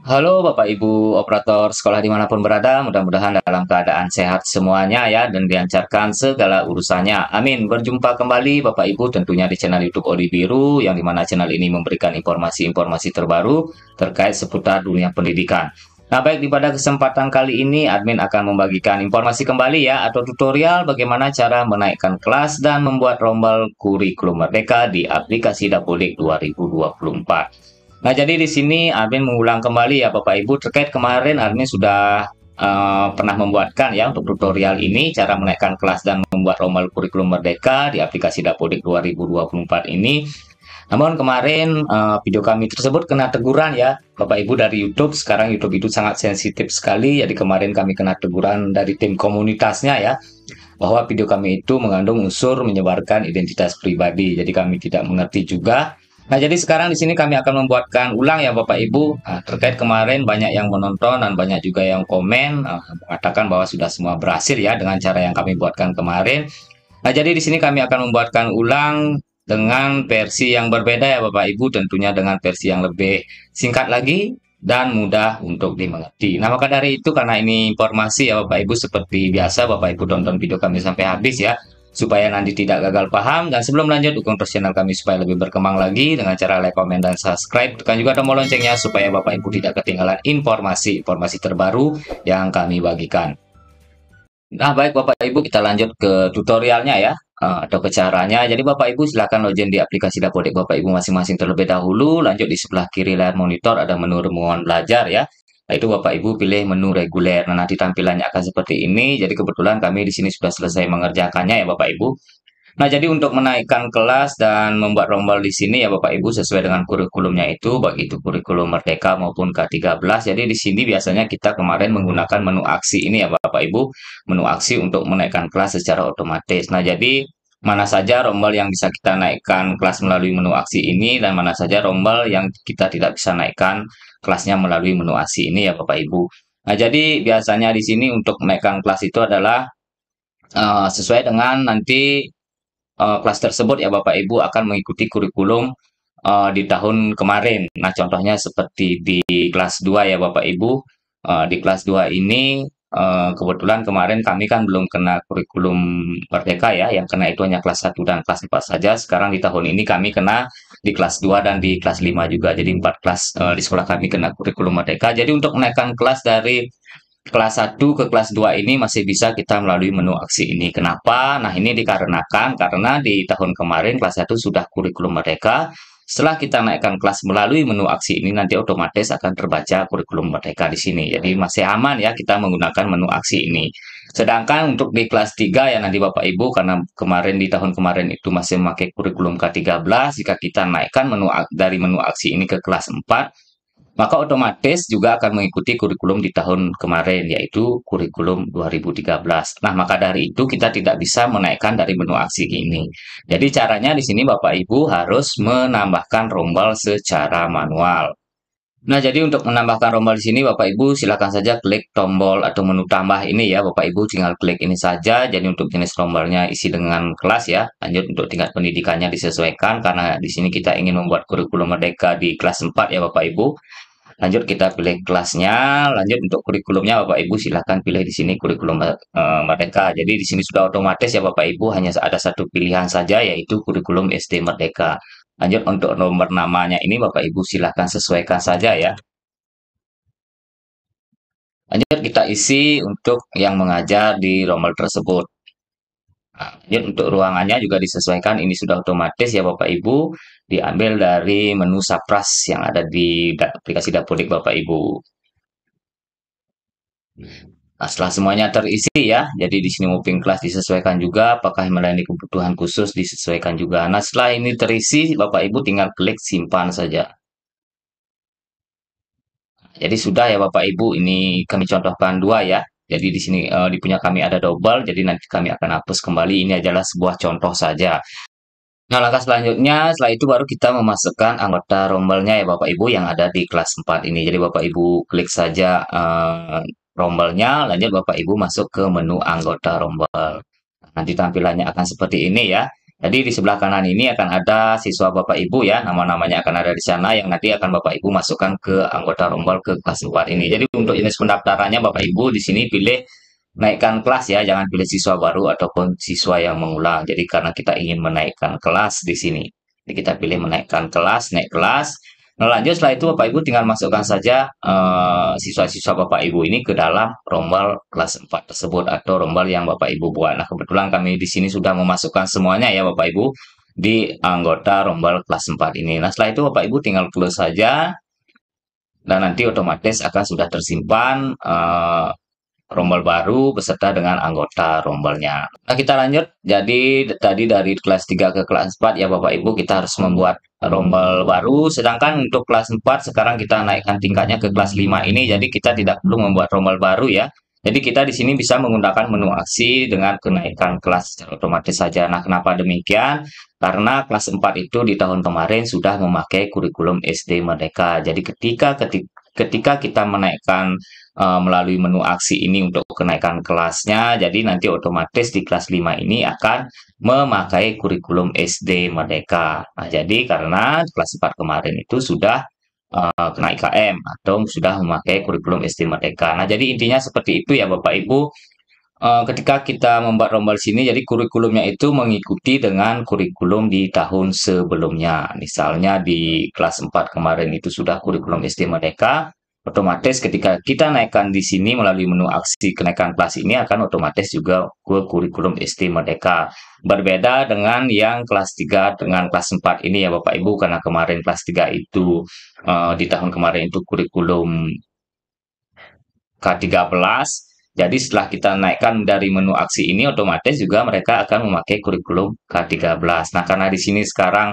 Halo Bapak Ibu operator sekolah dimanapun berada, mudah-mudahan dalam keadaan sehat semuanya ya dan dilancarkan segala urusannya. Amin. Berjumpa kembali Bapak Ibu tentunya di channel YouTube Odi Biru yang dimana channel ini memberikan informasi-informasi terbaru terkait seputar dunia pendidikan. Nah baik pada kesempatan kali ini admin akan membagikan informasi kembali ya atau tutorial bagaimana cara menaikkan kelas dan membuat rombel kurikulum merdeka di aplikasi Dapodik 2024. Nah, jadi di sini admin mengulang kembali ya Bapak Ibu terkait kemarin admin sudah pernah membuatkan ya untuk tutorial ini cara menaikkan kelas dan membuat rombel kurikulum merdeka di aplikasi Dapodik 2024 ini. Namun kemarin video kami tersebut kena teguran ya Bapak Ibu dari YouTube. Sekarang YouTube itu sangat sensitif sekali. Jadi kemarin kami kena teguran dari tim komunitasnya ya bahwa video kami itu mengandung unsur menyebarkan identitas pribadi. Jadi kami tidak mengerti juga. Nah, jadi sekarang di sini kami akan membuatkan ulang ya Bapak Ibu. Terkait kemarin banyak yang menonton dan banyak juga yang komen mengatakan bahwa sudah semua berhasil ya dengan cara yang kami buatkan kemarin. Nah, jadi di sini kami akan membuatkan ulang dengan versi yang berbeda ya Bapak Ibu, tentunya dengan versi yang lebih singkat lagi dan mudah untuk dimengerti. Nah, maka dari itu karena ini informasi ya Bapak Ibu seperti biasa Bapak Ibu tonton video kami sampai habis ya supaya nanti tidak gagal paham dan sebelum lanjut dukung terus channel kami supaya lebih berkembang lagi dengan cara like, komen, dan subscribe. Tekan juga tombol loncengnya supaya Bapak Ibu tidak ketinggalan informasi-informasi terbaru yang kami bagikan. Nah, baik Bapak Ibu, kita lanjut ke tutorialnya ya, atau ke caranya. Jadi Bapak Ibu silakan login di aplikasi Dapodik Bapak Ibu masing-masing terlebih dahulu. Lanjut di sebelah kiri layar monitor ada menu remuan belajar ya. Nah, itu Bapak Ibu pilih menu reguler. Nah, nanti tampilannya akan seperti ini. Jadi kebetulan kami di sini sudah selesai mengerjakannya ya Bapak Ibu. Nah, jadi untuk menaikkan kelas dan membuat rombel di sini ya Bapak Ibu sesuai dengan kurikulumnya itu, baik itu kurikulum Merdeka maupun K13. Jadi di sini biasanya kita kemarin menggunakan menu aksi ini ya Bapak Ibu, menu aksi untuk menaikkan kelas secara otomatis. Nah, jadi mana saja rombel yang bisa kita naikkan kelas melalui menu aksi ini dan mana saja rombel yang kita tidak bisa naikkan kelasnya melalui menu aksi ini ya Bapak Ibu. Nah, jadi biasanya di sini untuk menaikkan kelas itu adalah sesuai dengan nanti kelas tersebut ya Bapak Ibu akan mengikuti kurikulum di tahun kemarin. Nah, contohnya seperti di kelas 2 ya Bapak Ibu. Di kelas 2 ini kebetulan kemarin kami kan belum kena kurikulum Merdeka ya, yang kena itu hanya kelas 1 dan kelas 4 saja. Sekarang di tahun ini kami kena di kelas 2 dan di kelas 5 juga. Jadi 4 kelas di sekolah kami kena kurikulum Merdeka. Jadi untuk menaikkan kelas dari kelas 1 ke kelas 2 ini masih bisa kita melalui menu aksi ini. Kenapa? Nah, ini dikarenakan karena di tahun kemarin kelas 1 sudah kurikulum merdeka. Setelah kita naikkan kelas melalui menu aksi ini nanti otomatis akan terbaca kurikulum merdeka di sini. Jadi masih aman ya kita menggunakan menu aksi ini. Sedangkan untuk di kelas 3 ya nanti Bapak Ibu karena kemarin di tahun kemarin itu masih memakai kurikulum K13, jika kita naikkan dari menu aksi ini ke kelas 4 maka otomatis juga akan mengikuti kurikulum di tahun kemarin, yaitu kurikulum 2013. Nah, maka dari itu kita tidak bisa menaikkan dari menu aksi ini. Jadi caranya di sini Bapak Ibu harus menambahkan rombel secara manual. Nah, jadi untuk menambahkan rombel di sini Bapak Ibu silakan saja klik tombol atau menu tambah ini ya. Bapak Ibu tinggal klik ini saja. Jadi untuk jenis rombelnya isi dengan kelas ya. Lanjut untuk tingkat pendidikannya disesuaikan karena di sini kita ingin membuat kurikulum merdeka di kelas 4 ya Bapak Ibu. Lanjut kita pilih kelasnya, lanjut untuk kurikulumnya Bapak Ibu silahkan pilih di sini kurikulum Merdeka. Jadi di sini sudah otomatis ya Bapak Ibu hanya ada satu pilihan saja yaitu kurikulum SD Merdeka. Lanjut untuk nomor namanya ini Bapak Ibu silahkan sesuaikan saja ya. Lanjut kita isi untuk yang mengajar di rombel tersebut. Nah, lanjut untuk ruangannya juga disesuaikan ini sudah otomatis ya Bapak Ibu diambil dari menu Sapras yang ada di aplikasi Dapodik Bapak Ibu. Nah, setelah semuanya terisi ya, jadi di sini moving class disesuaikan juga, apakah melayani kebutuhan khusus disesuaikan juga. Nah, setelah ini terisi, Bapak Ibu tinggal klik simpan saja. Jadi sudah ya Bapak Ibu, ini kami contohkan dua ya. Jadi di sini di punya kami ada double, jadi nanti kami akan hapus kembali. Ini adalah sebuah contoh saja. Nah, langkah selanjutnya, setelah itu baru kita memasukkan anggota rombelnya ya Bapak Ibu yang ada di kelas 4 ini. Jadi Bapak Ibu klik saja rombelnya, lanjut Bapak Ibu masuk ke menu anggota rombel. Nanti tampilannya akan seperti ini ya. Jadi di sebelah kanan ini akan ada siswa Bapak Ibu ya, nama-namanya akan ada di sana yang nanti akan Bapak Ibu masukkan ke anggota rombel ke kelas 4 ini. Jadi untuk jenis pendaftarannya Bapak Ibu di sini pilih naikkan kelas ya, jangan pilih siswa baru ataupun siswa yang mengulang. Jadi karena kita ingin menaikkan kelas di sini. Jadi kita pilih menaikkan kelas, naik kelas. Nah, lanjut setelah itu Bapak Ibu tinggal masukkan saja siswa-siswa Bapak Ibu ini ke dalam rombel kelas 4 tersebut atau rombel yang Bapak Ibu buat. Nah, kebetulan kami di sini sudah memasukkan semuanya ya Bapak Ibu di anggota rombel kelas 4 ini. Nah, setelah itu Bapak Ibu tinggal close saja dan nanti otomatis akan sudah tersimpan rombel baru beserta dengan anggota rombelnya. Nah, kita lanjut. Jadi tadi dari kelas 3 ke kelas 4 ya Bapak Ibu kita harus membuat rombel baru. Sedangkan untuk kelas 4 sekarang kita naikkan tingkatnya ke kelas 5 ini. Jadi kita tidak perlu membuat rombel baru ya. Jadi kita di sini bisa menggunakan menu aksi dengan kenaikan kelas secara otomatis saja. Nah, kenapa demikian? Karena kelas 4 itu di tahun kemarin sudah memakai kurikulum SD Merdeka. Jadi ketika kita menaikkan melalui menu aksi ini untuk kenaikan kelasnya, jadi nanti otomatis di kelas 5 ini akan memakai kurikulum SD Merdeka. Nah, jadi karena kelas 4 kemarin itu sudah kena IKM atau sudah memakai kurikulum SD Merdeka. Nah, jadi intinya seperti itu ya Bapak Ibu. Ketika kita membuat rombel sini, jadi kurikulumnya itu mengikuti dengan kurikulum di tahun sebelumnya. Misalnya di kelas 4 kemarin itu sudah kurikulum SD Merdeka, otomatis ketika kita naikkan di sini melalui menu aksi kenaikan kelas ini akan otomatis juga ke kurikulum SD Merdeka. Berbeda dengan yang kelas 3 dengan kelas 4 ini ya Bapak Ibu, karena kemarin kelas 3 itu di tahun kemarin itu kurikulum K13. Jadi setelah kita naikkan dari menu aksi ini, otomatis juga mereka akan memakai kurikulum K13. Nah, karena di sini sekarang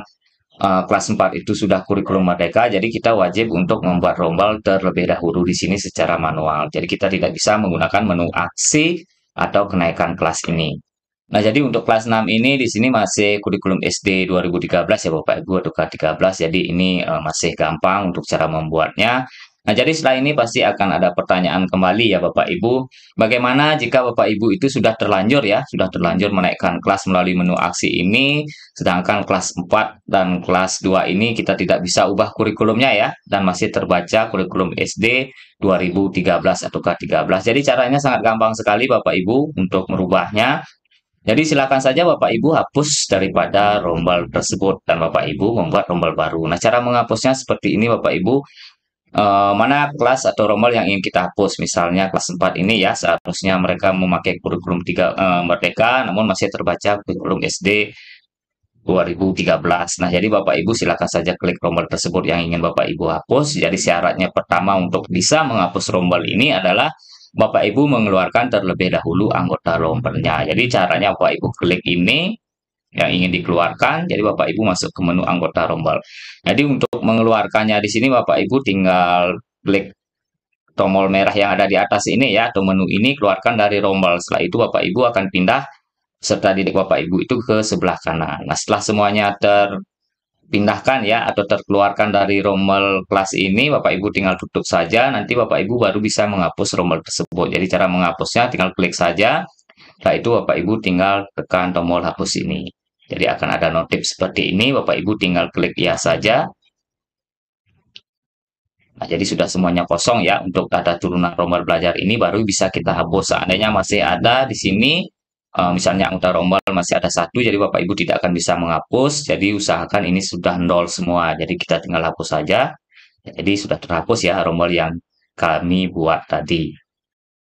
kelas 4 itu sudah kurikulum Merdeka, jadi kita wajib untuk membuat rombel terlebih dahulu di sini secara manual. Jadi kita tidak bisa menggunakan menu aksi atau kenaikan kelas ini. Nah, jadi untuk kelas 6 ini di sini masih kurikulum SD 2013 ya Bapak Ibu atau K13. Jadi ini masih gampang untuk cara membuatnya. Nah, jadi setelah ini pasti akan ada pertanyaan kembali ya Bapak Ibu. Bagaimana jika Bapak Ibu itu sudah terlanjur ya, sudah terlanjur menaikkan kelas melalui menu aksi ini, sedangkan kelas 4 dan kelas 2 ini kita tidak bisa ubah kurikulumnya ya, dan masih terbaca kurikulum SD 2013 atau K13. Jadi caranya sangat gampang sekali Bapak Ibu untuk merubahnya. Jadi silakan saja Bapak Ibu hapus daripada rombel tersebut dan Bapak Ibu membuat rombel baru. Nah, cara menghapusnya seperti ini Bapak Ibu. Mana kelas atau rombel yang ingin kita hapus, misalnya kelas 4 ini ya seharusnya mereka memakai kurikulum 3 Merdeka namun masih terbaca kurikulum SD 2013. Nah, jadi Bapak Ibu silakan saja klik rombel tersebut yang ingin Bapak Ibu hapus. Jadi syaratnya pertama untuk bisa menghapus rombel ini adalah Bapak Ibu mengeluarkan terlebih dahulu anggota rombelnya. Jadi caranya Bapak Ibu klik ini yang ingin dikeluarkan, jadi Bapak Ibu masuk ke menu anggota rombel. Jadi untuk mengeluarkannya di sini Bapak Ibu tinggal klik tombol merah yang ada di atas ini ya, atau menu ini keluarkan dari rombel. Setelah itu Bapak Ibu akan pindah serta didik Bapak Ibu itu ke sebelah kanan. Nah, setelah semuanya terpindahkan ya atau terkeluarkan dari rombel kelas ini, Bapak Ibu tinggal tutup saja. Nanti Bapak Ibu baru bisa menghapus rombel tersebut. Jadi cara menghapusnya tinggal klik saja. Setelah itu Bapak Ibu tinggal tekan tombol hapus ini. Jadi akan ada notif seperti ini, Bapak Ibu tinggal klik ya saja. Nah, jadi sudah semuanya kosong ya untuk data turunan rombel belajar ini baru bisa kita hapus. Seandainya masih ada di sini, misalnya anggota rombel masih ada satu, jadi Bapak Ibu tidak akan bisa menghapus. Jadi usahakan ini sudah nol semua. Jadi kita tinggal hapus saja. Jadi sudah terhapus ya rombel yang kami buat tadi.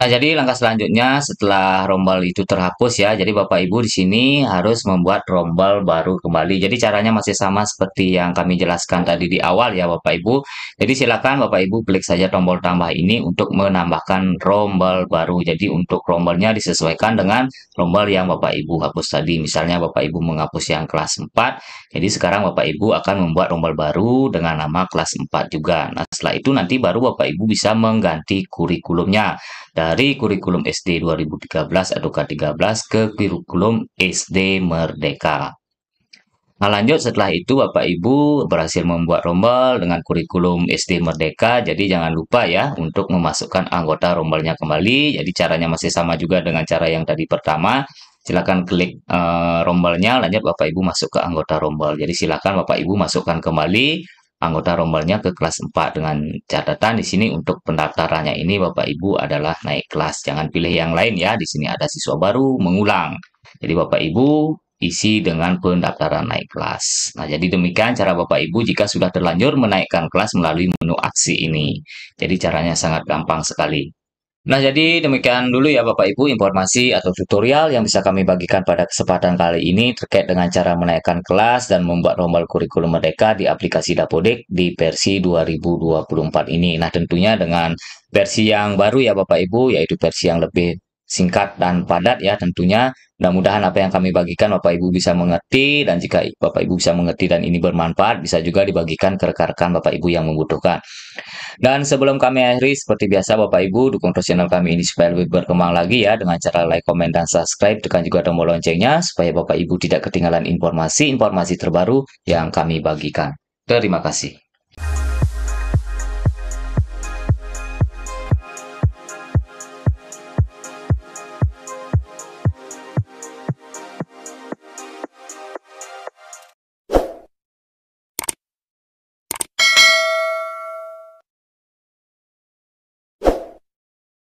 Nah, jadi langkah selanjutnya setelah rombel itu terhapus ya, jadi Bapak Ibu di sini harus membuat rombel baru kembali. Jadi caranya masih sama seperti yang kami jelaskan tadi di awal ya Bapak Ibu. Jadi silakan Bapak Ibu klik saja tombol tambah ini untuk menambahkan rombel baru. Jadi untuk rombelnya disesuaikan dengan rombel yang Bapak Ibu hapus tadi. Misalnya Bapak Ibu menghapus yang kelas 4, jadi sekarang Bapak Ibu akan membuat rombel baru dengan nama kelas 4 juga. Nah, setelah itu nanti baru Bapak Ibu bisa mengganti kurikulumnya dari kurikulum SD 2013 atau K13 ke kurikulum SD Merdeka. Nah, lanjut setelah itu Bapak Ibu berhasil membuat rombel dengan kurikulum SD Merdeka. Jadi jangan lupa ya untuk memasukkan anggota rombelnya kembali. Jadi caranya masih sama juga dengan cara yang tadi pertama. silakan klik rombalnya, lanjut Bapak Ibu masuk ke anggota rombal. Jadi silakan Bapak Ibu masukkan kembali anggota rombalnya ke kelas 4 dengan catatan di sini untuk pendaftarannya ini Bapak Ibu adalah naik kelas. Jangan pilih yang lain ya. Di sini ada siswa baru mengulang. Jadi Bapak Ibu isi dengan pendaftaran naik kelas. Nah, jadi demikian cara Bapak Ibu jika sudah terlanjur menaikkan kelas melalui menu aksi ini. Jadi caranya sangat gampang sekali. Nah, jadi demikian dulu ya Bapak Ibu informasi atau tutorial yang bisa kami bagikan pada kesempatan kali ini terkait dengan cara menaikkan kelas dan membuat rombal kurikulum Merdeka di aplikasi Dapodik di versi 2024 ini. Nah, tentunya dengan versi yang baru ya Bapak Ibu, yaitu versi yang lebih singkat dan padat ya tentunya. Mudah-mudahan apa yang kami bagikan Bapak Ibu bisa mengerti, dan jika Bapak Ibu bisa mengerti dan ini bermanfaat, bisa juga dibagikan ke rekan-rekan Bapak Ibu yang membutuhkan. Dan sebelum kami akhiri, seperti biasa Bapak Ibu, dukung terus channel kami ini supaya lebih berkembang lagi ya, dengan cara like, komen, dan subscribe, tekan juga tombol loncengnya, supaya Bapak Ibu tidak ketinggalan informasi-informasi terbaru yang kami bagikan. Terima kasih.